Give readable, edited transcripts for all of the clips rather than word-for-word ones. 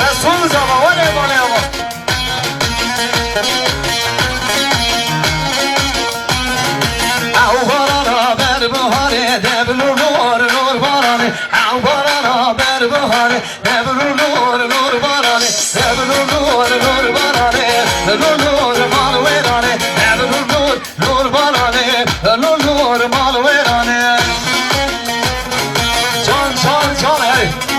رسول زمان ولی بانه آقا او بارانا بر بهاره دبلو نور بارانه او بارانا بر بهاره دبلو نور بارانه دبلو نور بارانه نور مال ویرانه دبلو نور بارانه نور مال ویرانه جان هی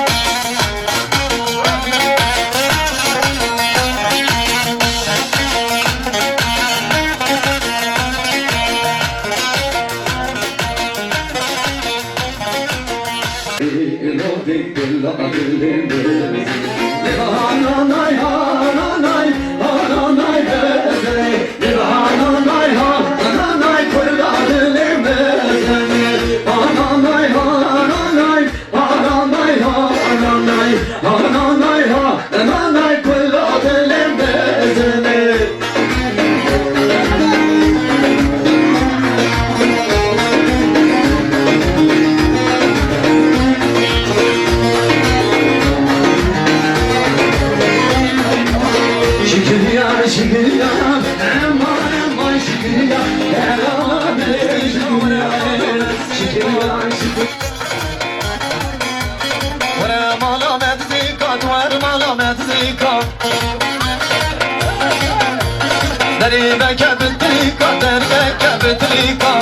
دربك بالطريقة دربك بالطريقة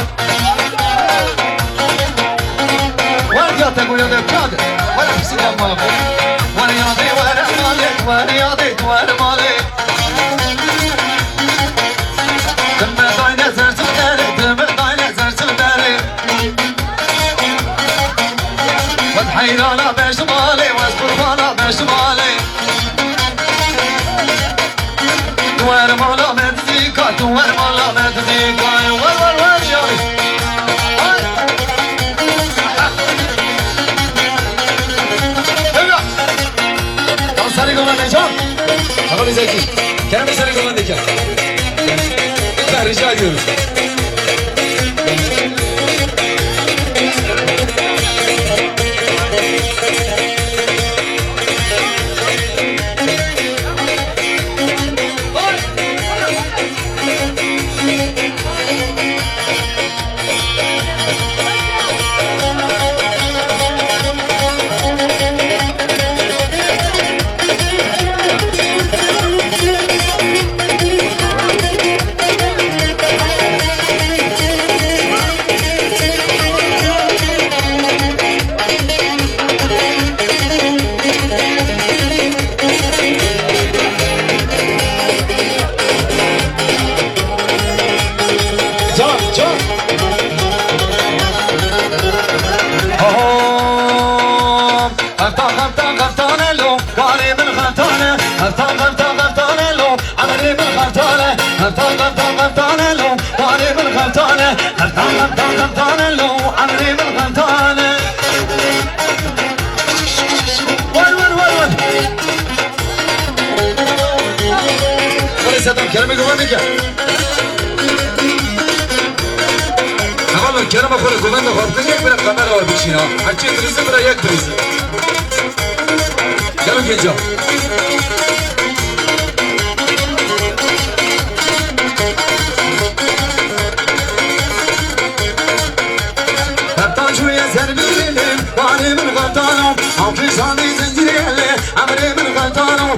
ورقتك ويدك ولا في سلام مالك ورياضي ورا مالك ورياضي ورا مالك دم ضايع زرت داري دم ضايع زرت داري وتحيرانا باش مالي واسبربانا باش مالي دوار مالا مدزيكا دوار مالا مدزيكا ور جاي tamam sarı komanda can Hakkı Zeki Kerem sarı komandaki lütfen rica ediyoruz Kerem'e güvendik ya. Tamam Kerem'e böyle güvendik. Baktık bir kamera var bir şey ya. Açı birisi bir ayak birisi. Gelin geleceğim. Kaptan şuraya serbilim. Barimin kaptanım. Hafizanı zincirli. Emrimin kaptanım.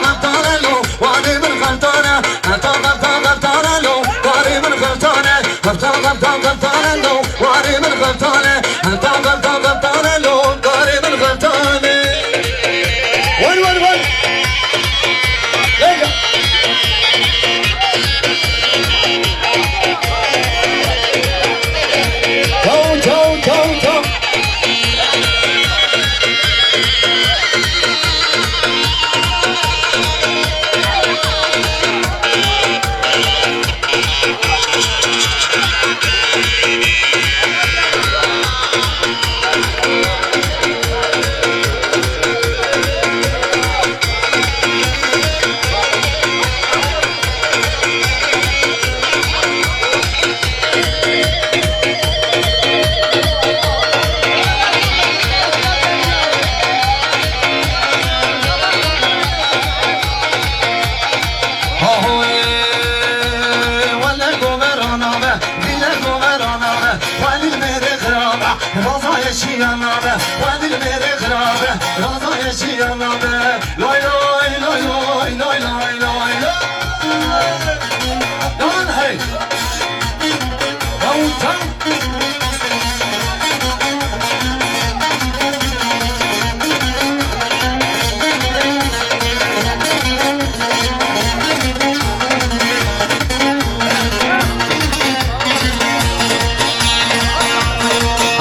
Kaptanelo. Barimin kaptanı. Kaptanelo. Barimin kaptanı. Kaptanelo. Barimin kaptanı. Kaptanelo. Barimin kaptanı. Vay. Lega. Ciao. yaşayana be Vadil mere kırabe Raza yaşayana be Loy loy loy loy loy loy loy loy Lan hey Yavutan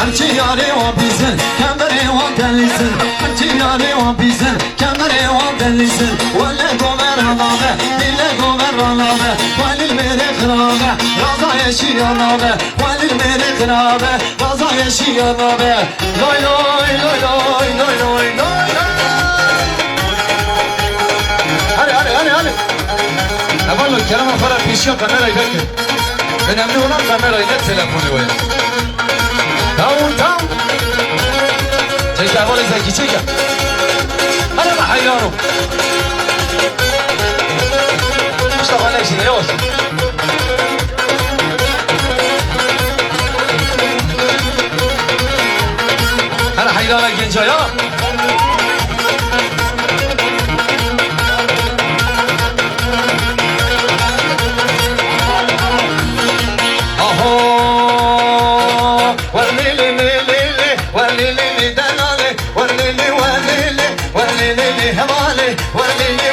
Harçı yâri o bizim, kemeri o delisin Harçı yâri o bizim, kemeri o delisin Velle gover alabe, dille gover alabe Valil mere kırabe, raza yaşayana be Valil mere kırabe, raza yaşayana be Loy loy loy loy loy loy loy Hadi hadi hadi hadi Efendim Kerem Afar'a bir şey yok, kamerayı bekle Önemli olan kamerayı, ne telefonu koyun Tamam tamam Çek ya böyle zeki çek ya Hadi bak hayranım Mustafa ne işin ne olsun Hadi hayrana genç ya Walili